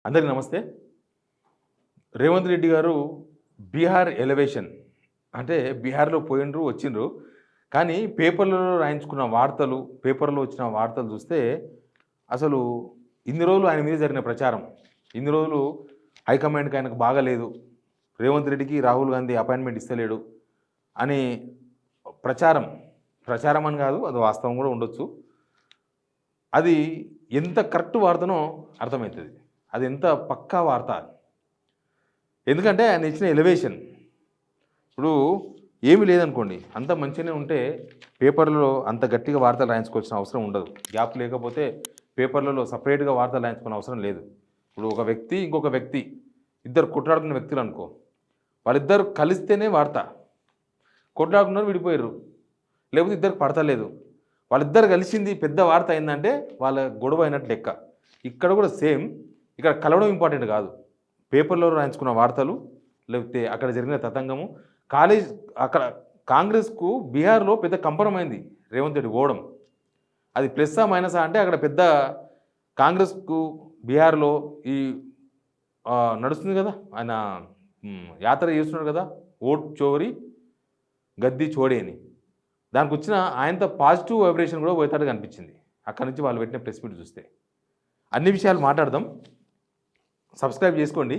అందరికీ నమస్తే. రేవంత్ రెడ్డి గారు బీహార్ ఎలివేషన్ అంటే బీహార్‌లో పోయిండ్రు, వచ్చిండ్రు. కానీ పేపర్‌లలో రాయించుకున్న వార్తలు, పేపర్‌లో వచ్చిన వార్తలు చూస్తే అసలు ఇన్ని రోజులు ఆయన మీద జరిగిన ప్రచారం, ఇన్ని రోజులు హైకమాండ్‌కి ఆయనకు బాగాలేదు, రేవంత్ రెడ్డికి రాహుల్ గాంధీ అపాయింట్మెంట్ ఇస్తలేడు అని ప్రచారం అని కాదు, అది వాస్తవం కూడా ఉండొచ్చు. అది ఎంత కరెక్ట్ వార్తనో అర్థమవుతుంది. అది ఎంత పక్కా వార్త. ఎందుకంటే ఆయన ఇచ్చిన ఎలివేషన్ ఇప్పుడు ఏమీ లేదనుకోండి, అంత మంచిగానే ఉంటే పేపర్లలో అంత గట్టిగా వార్తలు రాయించుకోవాల్సిన అవసరం ఉండదు. గ్యాప్ లేకపోతే పేపర్లలో సపరేట్గా వార్తలు రాయించుకునే అవసరం లేదు. ఇప్పుడు ఒక వ్యక్తి ఇంకొక వ్యక్తి ఇద్దరు కొట్లాడుకున్న వ్యక్తులు అనుకో, వాళ్ళిద్దరు కలిస్తేనే వార్త. కొట్లాడుకున్నారు, విడిపోయారు, లేకపోతే ఇద్దరికి పడతలేదు, వాళ్ళిద్దరు కలిసింది పెద్ద వార్త అయిందంటే వాళ్ళ గొడవ అయినట్టు లెక్క. ఇక్కడ కూడా సేమ్. ఇక్కడ కలవడం ఇంపార్టెంట్ కాదు, పేపర్లో రాయించుకున్న వార్తలు, లేకపోతే అక్కడ జరిగిన తతంగము. అక్కడ కాంగ్రెస్కు బీహార్లో పెద్ద కంపరమైంది రేవంత్ రెడ్డి పోవడం. అది ప్లస్సా మైనసా అంటే అక్కడ పెద్ద కాంగ్రెస్కు బీహార్లో ఈ నడుస్తుంది కదా, ఆయన యాత్ర చేస్తున్నాడు కదా, ఓట్ చోరీ గద్దీ చోడే అని. దానికి వచ్చిన ఆయనతో పాజిటివ్ వైబ్రేషన్ కూడా పోయేటట్టు కనిపించింది అక్కడ నుంచి వాళ్ళు పెట్టిన ప్రెస్ మీట్ చూస్తే. అన్ని విషయాలు మాట్లాడదాం. సబ్స్క్రైబ్ చేసుకోండి,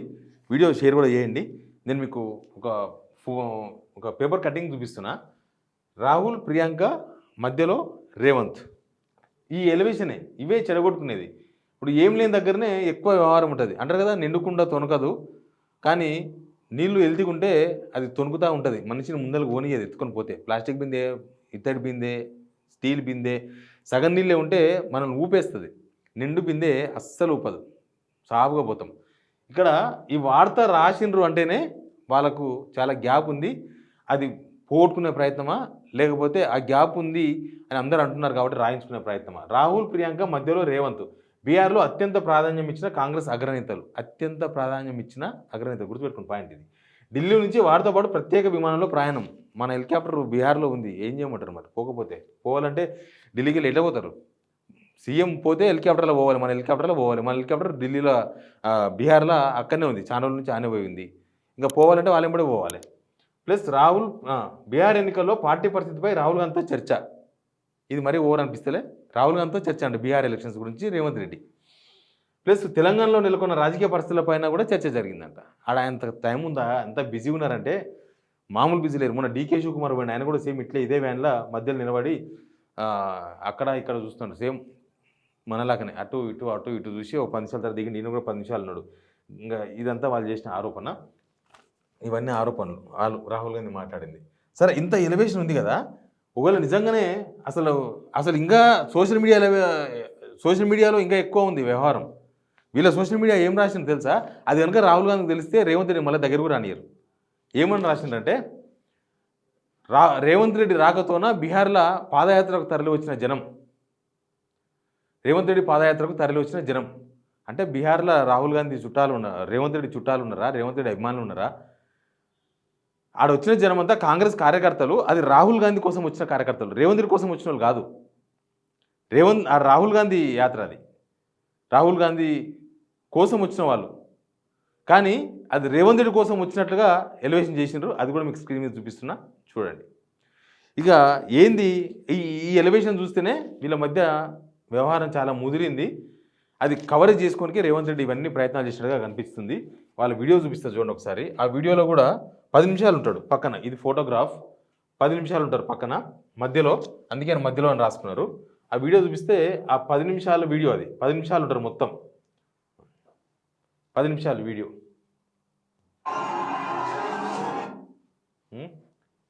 వీడియో షేర్ కూడా చేయండి. నేను మీకు ఒక పేపర్ కటింగ్ చూపిస్తున్నా. రాహుల్, ప్రియాంక మధ్యలో రేవంత్. ఈ ఎలివేషనే, ఇవే చెడగొట్టుకునేది. ఇప్పుడు ఏం లేని దగ్గరనే ఎక్కువ వ్యవహారం ఉంటుంది అంటారు కదా, నిండుకుండా తొనకదు. కానీ నీళ్లు ఎల్తికుంటే అది తొనుకుతూ ఉంటుంది, మనిషిని ముందరకు ఓనియది ఎత్తుకొని పోతే. ప్లాస్టిక్ బిందె, ఇత్తడి బిందె, స్టీల్ బిందె సగం నీళ్ళే ఉంటే మనం ఊపేస్తుంది, నిండు బిందె అస్సలు ఊపదు, సాగుగా పోతాం. ఇక్కడ ఈ వార్త రాసిండ్రు అంటేనే వాళ్ళకు చాలా గ్యాప్ ఉంది. అది పోగొట్టుకునే ప్రయత్నమా, లేకపోతే ఆ గ్యాప్ ఉంది అని అందరూ అంటున్నారు కాబట్టి రాయించుకునే ప్రయత్నమా? రాహుల్, ప్రియాంక మధ్యలో రేవంత్. బీహార్లో అత్యంత ప్రాధాన్యం ఇచ్చిన కాంగ్రెస్ అగ్రనేతలు, గుర్తుపెట్టుకుని పాయింట్ ఇది. ఢిల్లీ నుంచి వారితో పాటు ప్రత్యేక విమానంలో ప్రయాణం. మన హెలికాప్టర్ బీహార్లో ఉంది, ఏం చేయమంటారు మరి? పోవాలంటే ఢిల్లీకి వెళ్ళి పోతారు. సీఎం పోతే హెలికాప్టర్లో పోవాలి, మన హెలికాప్టర్ ఢిల్లీలో బీహార్లో అక్కడనే ఉంది, చాలా నుంచి ఆనే పోయింది. ఇంకా పోవాలంటే వాళ్ళని కూడా పోవాలి. ప్లస్ బీహార్ ఎన్నికల్లో పార్టీ పరిస్థితిపై రాహుల్ గాంధీతో చర్చ. ఇది మరీ ఓవర్ అనిపిస్తలే? రాహుల్ గాంధీతో చర్చ అండి బీహార్ ఎలక్షన్స్ గురించి రేవంత్ రెడ్డి. ప్లస్ తెలంగాణలో నెలకొన్న రాజకీయ పరిస్థితులపైన కూడా చర్చ జరిగిందంట. ఆడ అంత టైం ఉందా? అంత బిజీ ఉన్నారంటే మామూలు బిజీ లేరు. మొన్న డీకే శివకుమార్ పోయిన, ఆయన కూడా సేమ్ ఇట్లే ఇదే వ్యాన్లో మధ్యలో నిలబడి అక్కడ ఇక్కడ చూస్తున్నాడు, సేమ్ మనలాగానే అటు ఇటు చూసి ఒక 10 నిమిషాల తర్వాత దిగి నేను కూడా 10 నిమిషాలు ఉన్నాడు. ఇంకా ఇదంతా వాళ్ళు చేసిన ఆరోపణ. ఇవన్నీ ఆరోపణలు రాహుల్ గాంధీ మాట్లాడింది. సరే, ఇంత ఎలివేషన్ ఉంది కదా, ఒకవేళ నిజంగానే అసలు ఇంకా సోషల్ మీడియాలో ఇంకా ఎక్కువ ఉంది వ్యవహారం. వీళ్ళ సోషల్ మీడియా ఏం రాసింది తెలుసా? అది కనుక రాహుల్ గాంధీకి తెలిస్తే రేవంత్ రెడ్డి మళ్ళీ దగ్గరకు రానియరు. ఏమని రాసిందంటే, రేవంత్ రెడ్డి రాకతోన బీహార్లో పాదయాత్రకు తరలి వచ్చిన జనం, రేవంత్ రెడ్డి పాదయాత్రకు తరలి వచ్చిన జనం అంటే బీహార్లో రాహుల్ గాంధీ చుట్టాలు ఉన్నారా, రేవంత్ రెడ్డి చుట్టాలు ఉన్నారా, రేవంత్ రెడ్డి అభిమానులు ఉన్నారా? ఆడ వచ్చిన జనం అంతా కాంగ్రెస్ కార్యకర్తలు. అది రాహుల్ గాంధీ కోసం వచ్చిన కార్యకర్తలు, రేవంత్ రెడ్డి కోసం వచ్చిన వాళ్ళు కాదు. రాహుల్ గాంధీ యాత్ర, అది రాహుల్ గాంధీ కోసం వచ్చిన వాళ్ళు. కానీ అది రేవంత్ రెడ్డి కోసం వచ్చినట్లుగా ఎలివేషన్ చేసినారు. అది కూడా మీకు స్క్రీన్ మీద చూపిస్తున్నా, చూడండి. ఇక ఏంది ఈ ఎలివేషన్ చూస్తేనే వీళ్ళ మధ్య వ్యవహారం చాలా ముదిరింది. అది కవరేజ్ చేసుకోనికి రేవంత్ రెడ్డి ఇవన్నీ ప్రయత్నాలు చేసినట్టుగా కనిపిస్తుంది. వాళ్ళ వీడియో చూపిస్తారు చూడండి ఒకసారి. ఆ వీడియోలో కూడా 10 నిమిషాలు ఉంటాడు పక్కన, ఇది ఫోటోగ్రాఫ్. 10 నిమిషాలు ఉంటారు పక్కన మధ్యలో, అందుకే మధ్యలో అని రాసుకున్నారు. ఆ వీడియో చూపిస్తే ఆ 10 నిమిషాల వీడియో, అది 10 నిమిషాలు ఉంటారు మొత్తం, 10 నిమిషాలు వీడియో,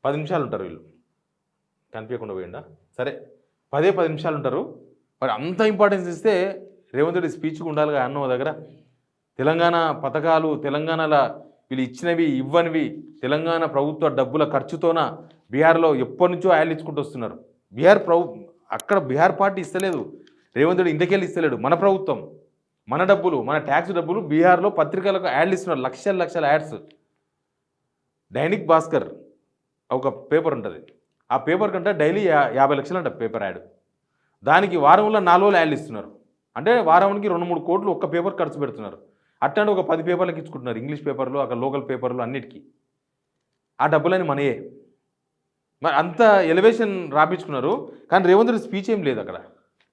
10 నిమిషాలు ఉంటారు వీళ్ళు. కనిపించకుండా పోయిందా? సరే, 10 నిమిషాలు ఉంటారు. మరి అంత ఇంపార్టెన్స్ ఇస్తే రేవంత్ రెడ్డి స్పీచ్కి ఉండాలిగా అన్నో దగ్గర. తెలంగాణ పథకాలు, తెలంగాణలో వీళ్ళు ఇచ్చినవి ఇవ్వనివి, తెలంగాణ ప్రభుత్వ డబ్బుల ఖర్చుతోన బీహార్లో ఎప్పటి నుంచో యాడ్లు ఇచ్చుకుంటూ వస్తున్నారు. అక్కడ బీహార్ పార్టీ ఇస్తలేదు, రేవంత్ రెడ్డి ఇంటికెళ్ళి ఇస్తలేడు. మన ప్రభుత్వం, మన డబ్బులు, మన ట్యాక్స్ డబ్బులు బీహార్లో పత్రికలకు యాడ్లు ఇస్తున్నారు, లక్షల యాడ్స్. దైనిక్ భాస్కర్ ఒక పేపర్ ఉంటుంది, ఆ పేపర్ కంటే డైలీ 50 లక్షలు అంట పేపర్ యాడ్. దానికి వారంలో 4 రోజులు యాడ్లు ఇస్తున్నారు. అంటే వారానికి 2-3 కోట్లు ఒక్క పేపర్ ఖర్చు పెడుతున్నారు. అట్లాంటి ఒక 10 పేపర్లకు ఇచ్చుకుంటున్నారు, ఇంగ్లీష్ పేపర్లు, అక్కడ లోకల్ పేపర్లు అన్నిటికీ. ఆ డబ్బులని మనయే. మరి అంత ఎలివేషన్ రాపించుకున్నారు. కానీ రేవంత్ రెడ్డి స్పీచ్ ఏం లేదు అక్కడ,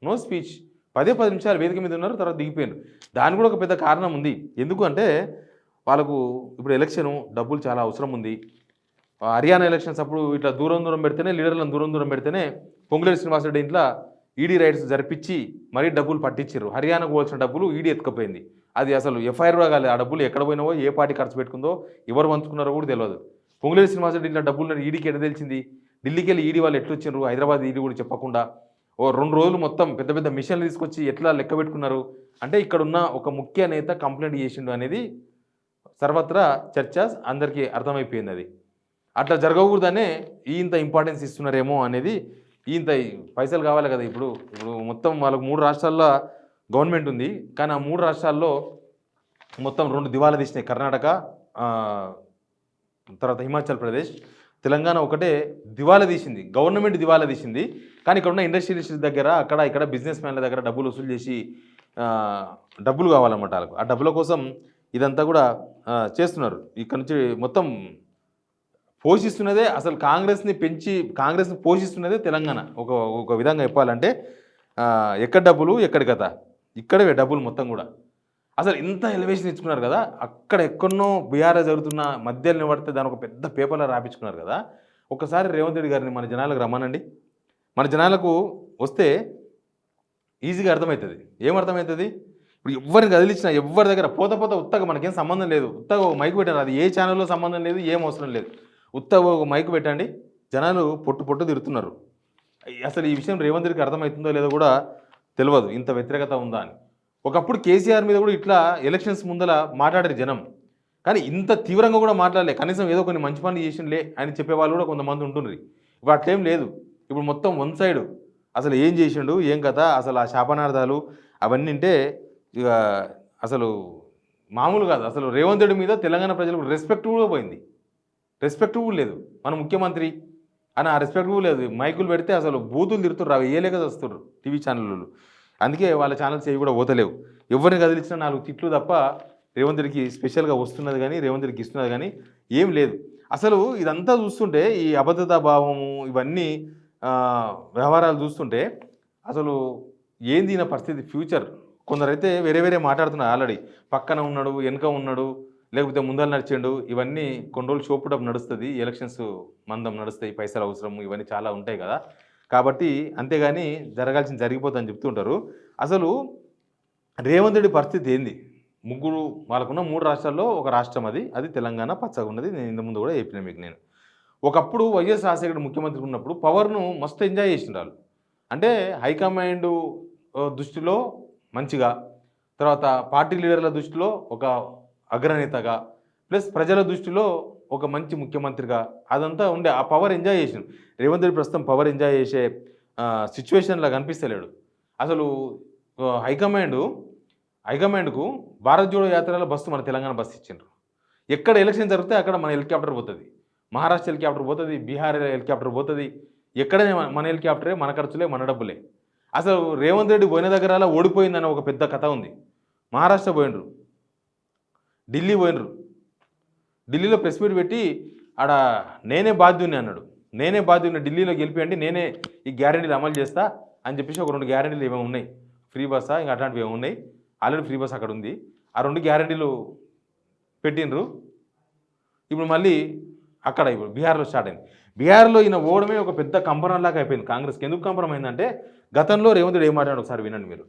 నో స్పీచ్. 10 నిమిషాలు వేదిక మీద ఉన్నారు, తర్వాత దిగిపోయారు. దానికి కూడా ఒక పెద్ద కారణం ఉంది. ఎందుకు అంటే వాళ్ళకు ఇప్పుడు ఎలక్షను డబ్బులు చాలా అవసరం ఉంది. హర్యానా ఎలక్షన్స్ అప్పుడు ఇట్లా దూరం పెడితేనే, లీడర్లను దూరం పెడితేనే పొంగులేటి శ్రీనివాసరెడ్డి ఇంట్లో ఈడీ రైడ్స్ జరిపించి మరీ డబ్బులు పట్టించారు. హర్యానాకు పోవాల్సిన డబ్బులు ఈడీ ఎత్తుకపోయింది. అది అసలు ఎఫ్ఐఆర్ కూడా కాలేదు. ఆ డబ్బులు ఎక్కడ పోయినావో, ఏ పార్టీ ఖర్చు పెట్టుకుందో, ఎవరు పంచుకున్నారో కూడా తెలియదు. పొంగులేటి శ్రీనివాసరెడ్డి ఇంట్లో డబ్బులు ఈడీకి ఎట్లా తెలిసింది? ఢిల్లీకి వెళ్ళి ఈడీ వాళ్ళు ఎట్లా వచ్చినారు, హైదరాబాద్ ఈడీ కూడా చెప్పకుండా ఓ 2 రోజులు మొత్తం పెద్ద పెద్ద మిషన్లు తీసుకొచ్చి ఎట్లా లెక్క పెట్టుకున్నారు అంటే ఇక్కడున్న ఒక ముఖ్య నేత కంప్లైంట్ చేసిండు అనేది సర్వత్రా చర్చ, అందరికీ అర్థమైపోయింది. అది అట్లా జరగకూడదనే ఇంత ఇంపార్టెన్స్ ఇస్తున్నారేమో అనేది. ఇంత పైసలు కావాలి కదా. ఇప్పుడు మొత్తం వాళ్ళకు 3 రాష్ట్రాల్లో గవర్నమెంట్ ఉంది. కానీ ఆ 3 రాష్ట్రాల్లో మొత్తం 2 దివాలా తీసినాయి. కర్ణాటక, తర్వాత హిమాచల్ ప్రదేశ్, తెలంగాణ ఒకటే దివాలా తీసింది, గవర్నమెంట్ దివాలా తీసింది. కానీ ఇక్కడ ఉన్న ఇండస్ట్రియలిస్ట్ దగ్గర, అక్కడ ఇక్కడ బిజినెస్ మ్యాన్ల దగ్గర డబ్బులు వసూలు చేసి డబ్బులు కావాలన్నమాట వాళ్ళకు. ఆ డబ్బుల కోసం ఇదంతా కూడా చేస్తున్నారు. ఇక్కడ నుంచి మొత్తం పోషిస్తున్నదే, అసలు కాంగ్రెస్ని పోషిస్తున్నదే తెలంగాణ. ఒక విధంగా చెప్పాలంటే ఎక్కడ డబ్బులు ఎక్కడి కథ, ఇక్కడే డబ్బులు మొత్తం కూడా. అసలు ఇంత ఎలివేషన్ ఇచ్చుకున్నారు కదా. అక్కడ ఎక్కడనో బీఆర్ఎస్ జరుగుతున్న మధ్యలో నిలబడితే దాని ఒక పెద్ద పేపర్లో రాపించుకున్నారు కదా. ఒకసారి రేవంత్ రెడ్డి గారిని మన జనాలకు రమ్మనండి. మన జనాలకు వస్తే ఈజీగా అర్థమవుతుంది. ఏమర్థమవుతుంది? ఇప్పుడు ఎవరిని కదిలించినా, ఎవరి దగ్గర పోత ఉత్తగా మనకేం సంబంధం లేదు. ఉత్తగా ఒక మైకు పెట్టారు, అది ఏ ఛానల్లో సంబంధం లేదు, ఏం అవసరం లేదు. ఉత్తగా ఒక మైకు పెట్టండి, జనాలు పొట్టు తిరుగుతున్నారు. అసలు ఈ విషయం రేవంత్ రెడ్డికి అర్థమవుతుందో లేదో కూడా తెలియదు, ఇంత వ్యతిరేకత ఉందా అని. ఒకప్పుడు కేసీఆర్ మీద కూడా ఇట్లా ఎలక్షన్స్ ముందల మాట్లాడారు జనం, కానీ ఇంత తీవ్రంగా కూడా మాట్లాడలే. కనీసం ఏదో కొన్ని మంచి పనులు చేసిండే అని చెప్పేవాళ్ళు కూడా కొంతమంది ఉంటున్నారు. ఇప్పుడు అట్లేం లేదు. ఇప్పుడు మొత్తం వన్ సైడ్ అసలు ఏం చేసిండు, ఏం కథ, అసలు ఆ శాపనార్థాలు అవన్నీ అంటే ఇక అసలు మామూలు కాదు. అసలు రేవంత్ రెడ్డి మీద తెలంగాణ ప్రజలకు రెస్పెక్ట్ కూడా పోయింది. రెస్పెక్ట్ కూడా లేదు. మన ముఖ్యమంత్రి అని ఆ రెస్పెక్ట్ కూడా లేదు. మైకులు పెడితే అసలు బూతులు తిరుగుతున్నారు, అవి ఏలేక వస్తున్నారు టీవీ ఛానళ్ళు. అందుకే వాళ్ళ ఛానల్స్ ఏవి కూడా పోతలేవు. ఎవరిని కదిలించినా 4 తిట్లు తప్ప రేవంత్ రెడ్డికి స్పెషల్గా వస్తున్నది కానీ, రేవంత్ రెడ్డికి ఇస్తున్నది కానీ ఏం లేదు. అసలు ఇదంతా చూస్తుంటే, ఈ అబద్ధతా భావము, ఇవన్నీ వ్యవహారాలు చూస్తుంటే అసలు ఏంది నా పరిస్థితి ఫ్యూచర్. కొందరైతే వేరే మాట్లాడుతున్నారు. ఆల్రెడీ పక్కన ఉన్నాడు, వెనుక ఉన్నాడు, లేకపోతే ముందర నడిచిండు. ఇవన్నీ కొన్ని రోజులు షోపుటప్ నడుస్తుంది, ఎలక్షన్స్ మందం నడుస్తాయి, పైసలు అవసరం, ఇవన్నీ చాలా ఉంటాయి కదా. కాబట్టి అంతేగాని జరగాల్సింది జరిగిపోతుందని చెప్తుంటారు. అసలు రేవంత్ రెడ్డి పరిస్థితి ఏంది? వాళ్ళకున్న 3 రాష్ట్రాల్లో ఒక రాష్ట్రం అది తెలంగాణ, పచ్చగా ఉన్నది. నేను ఇంత ముందు కూడా చెప్పిన మీకు. నేను ఒకప్పుడు వైఎస్ రాజశేఖర ముఖ్యమంత్రి ఉన్నప్పుడు పవర్ను మస్తు ఎంజాయ్ చేసిన వాళ్ళు. అంటే హైకమాండ్ దృష్టిలో మంచిగా, తర్వాత పార్టీ లీడర్ల దృష్టిలో ఒక అగ్రనేతగా, ప్లస్ ప్రజల దృష్టిలో ఒక మంచి ముఖ్యమంత్రిగా అదంతా ఉండే. ఆ పవర్ ఎంజాయ్ చేసిన రేవంత్ రెడ్డి ప్రస్తుతం పవర్ ఎంజాయ్ చేసే సిచ్యువేషన్లా కనిపిస్తలేడు. అసలు హైకమాండ్కు భారత్ జోడో యాత్రలో బస్సు మన తెలంగాణ బస్సు ఇచ్చిండ్రు. ఎక్కడ ఎలక్షన్ జరిగితే అక్కడ మన హెలికాప్టర్ పోతుంది, మహారాష్ట్ర హెలికాప్టర్ పోతుంది, బీహార్ హెలికాప్టర్ పోతుంది. ఎక్కడనే మన హెలికాప్టరే, మన ఖర్చులే, మన డబ్బులే. అసలు రేవంత్ రెడ్డి పోయిన దగ్గర ఓడిపోయిందని ఒక పెద్ద కథ ఉంది. మహారాష్ట్ర పోయినరు, ఢిల్లీ పోయినరు. ఢిల్లీలో ప్రెస్ మీట్ పెట్టి ఆడ నేనే బాధ్యుని అన్నాడు. నేనే బాధ్యుని, ఢిల్లీలో గెలిపియండి, నేనే ఈ గ్యారెంటీలు అమలు చేస్తా అని చెప్పేసి ఒక 2 గ్యారెంటీలు ఏమేమి ఉన్నాయి, ఫ్రీ బస్సా ఇంకా అట్లాంటివి ఏమి ఉన్నాయి. ఆల్రెడీ ఫ్రీ బస్ అక్కడ ఉంది. ఆ 2 గ్యారెంటీలు పెట్టినరు. ఇప్పుడు మళ్ళీ అక్కడ ఇప్పుడు బీహార్లో స్టార్ట్ అయింది. బీహార్లో ఈయన ఓడమే ఒక పెద్ద కంపనంలాగా అయిపోయింది కాంగ్రెస్కి. ఎందుకు కంపనం అయిందంటే గతంలో రేవంత్ రెడ్డి ఏం మాట్లాడాడు ఒకసారి వినండి మీరు.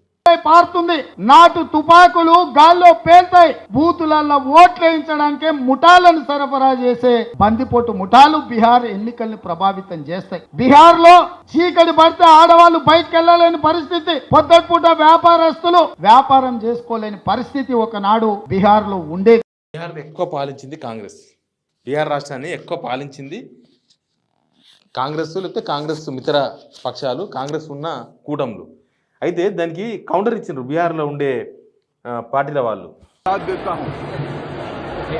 పారుతుంది, నాటు తుపాకులు గాల్లో పేల్తాయి, బూతులలో ఓట్లు వేయించడానికే ముఠాలను సరఫరా చేసే బందిపోటు ముఠాలు బీహార్ ఎన్నికల్ని ప్రభావితం చేస్తాయి. బీహార్ లో చీకటి పడితే ఆడవాళ్ళు బయటకు వెళ్ళలేని పరిస్థితి, పొద్దుపూట వ్యాపారస్తులు వ్యాపారం చేసుకోలేని పరిస్థితి ఒకనాడు బీహార్ లో ఉండేది. బీహార్ని ఎక్కువ పాలించింది కాంగ్రెస్. బీహార్ రాష్ట్రాన్ని ఎక్కువ పాలించింది కాంగ్రెస్, లేకపోతే కాంగ్రెస్ మిత్ర పక్షాలు, కాంగ్రెస్ ఉన్న కూటములు. అయితే దానికి కౌంటర్ ఇచ్చిండ్రు బీహార్లో ఉండే పార్టీల వాళ్ళు.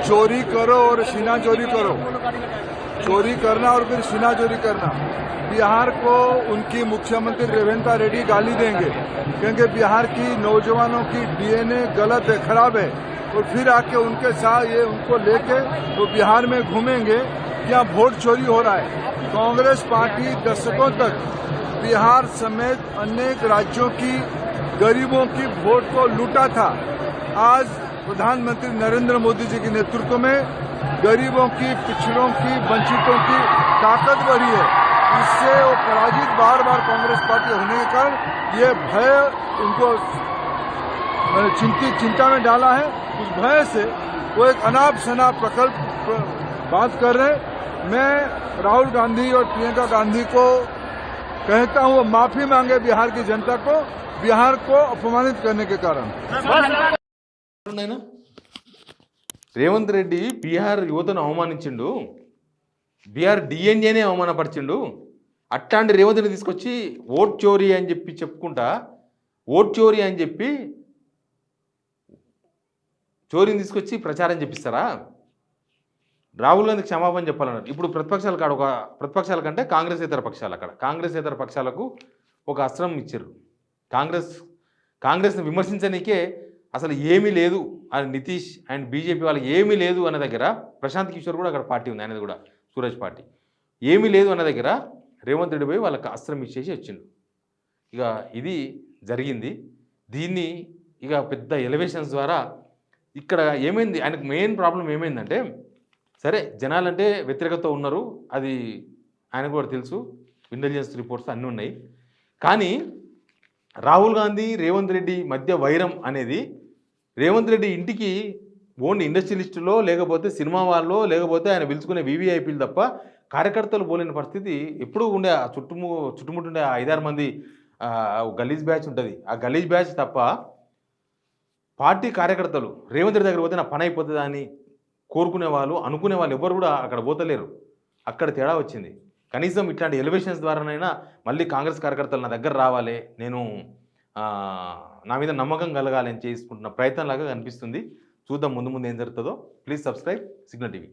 चोरी करो और सीना चोरी करो, चोरी करना और फिर सीना चोरी करना। बिहार को उनकी मुख्यमंत्री रेवंता रेड्डी गाली देंगे, क्योंकि बिहार की नौजवानों की डीएनए गलत है, खराब है। और फिर आके उनके साथ ये उनको लेके वो बिहार में घूमेंगे कि यहाँ वोट चोरी हो रहा है। कांग्रेस पार्टी दशकों तक बिहार समेत अनेक राज्यों की गरीबों की वोट को लूटा था। आज प्रधानमंत्री नरेंद्र मोदी जी के नेतृत्व में गरीबों की, पिछड़ों की, वंचितों की ताकत बढ़ी है। इससे वो पराजित बार बार कांग्रेस पार्टी होने के कारण ये भय उनको चिंता में डाला है। उस भय से वो एक अनाप शनाप प्रकल्प बात कर रहे हैं। मैं राहुल गांधी और प्रियंका गांधी को कहता हूं वो माफी मांगे बिहार की जनता को, बिहार को अपमानित करने के कारण। నాయనా, రేవంత్ రెడ్డి బీహార్ యువతను అవమానించిండు, బీహార్ డిఎన్ఏనే అవమానపరిచిండు. అట్లాంటి రేవంత్ రెడ్డి తీసుకొచ్చి ఓట్ చోరీ అని చెప్పి చెప్పుకుంటా, ఓట్ చోరీ అని చెప్పి చోరీని తీసుకొచ్చి ప్రచారం చెప్పిస్తారా? రాహుల్ గాంధీ క్షమాపణ చెప్పాలన్నారు. ఇప్పుడు ప్రతిపక్షాల కాడ ఒక ప్రతిపక్షాల కంటే కాంగ్రెసేతర పక్షాలు, అక్కడ కాంగ్రెసేతర పక్షాలకు ఒక అస్త్రం ఇచ్చారు. కాంగ్రెస్ని విమర్శించడానికే అసలు ఏమీ లేదు అని నితీష్ అండ్ బీజేపీ వాళ్ళకి ఏమీ లేదు అన్న దగ్గర, ప్రశాంత్ కిషోర్ కూడా అక్కడ పార్టీ ఉంది, అనేది కూడా సూరజ్ పార్టీ, ఏమీ లేదు అన్న దగ్గర రేవంత్ రెడ్డి పోయి వాళ్ళకి అస్త్రం ఇచ్చేసి వచ్చిండు. ఇక ఇది జరిగింది. దీన్ని ఇక పెద్ద ఎలివేషన్స్ ద్వారా ఇక్కడ ఏమైంది, ఆయనకు మెయిన్ ప్రాబ్లం ఏమైందంటే, సరే జనాలంటే వ్యతిరేకత ఉన్నారు, అది ఆయనకు కూడా తెలుసు, ఇంటెలిజెన్స్ రిపోర్ట్స్ అన్నీ ఉన్నాయి. కానీ రాహుల్ గాంధీ రేవంత్ రెడ్డి మధ్య వైరం అనేది రేవంత్ రెడ్డి ఇంటికి ఓన్లీ ఇండస్ట్రియలిస్టులో, లేకపోతే సినిమా వాళ్ళలో, లేకపోతే ఆయన పిలుచుకునే వీవీఐపీలు తప్ప కార్యకర్తలు పోలేని పరిస్థితి ఎప్పుడూ ఉండే. ఆ చుట్టుముట్టుండే 5-6 మంది గలీజ్ బ్యాచ్ ఉంటుంది. ఆ గలీజ్ బ్యాచ్ తప్ప పార్టీ కార్యకర్తలు రేవంత్ రెడ్డి దగ్గర పోతే నా పని అయిపోతుందా అని కోరుకునే వాళ్ళు, అనుకునే వాళ్ళు ఎవరు కూడా అక్కడ పోతలేరు. అక్కడ తేడా వచ్చింది. కనీసం ఇట్లాంటి ఎలివేషన్స్ ద్వారానైనా మళ్ళీ కాంగ్రెస్ కార్యకర్తలు నా దగ్గర రావాలి, నేను నా మీద నమ్మకం కలగాలి అని చేసుకుంటున్న ప్రయత్నంలాగా కనిపిస్తుంది. చూద్దాం ముందు ముందు ఏం జరుగుతుందో. Please subscribe signal TV.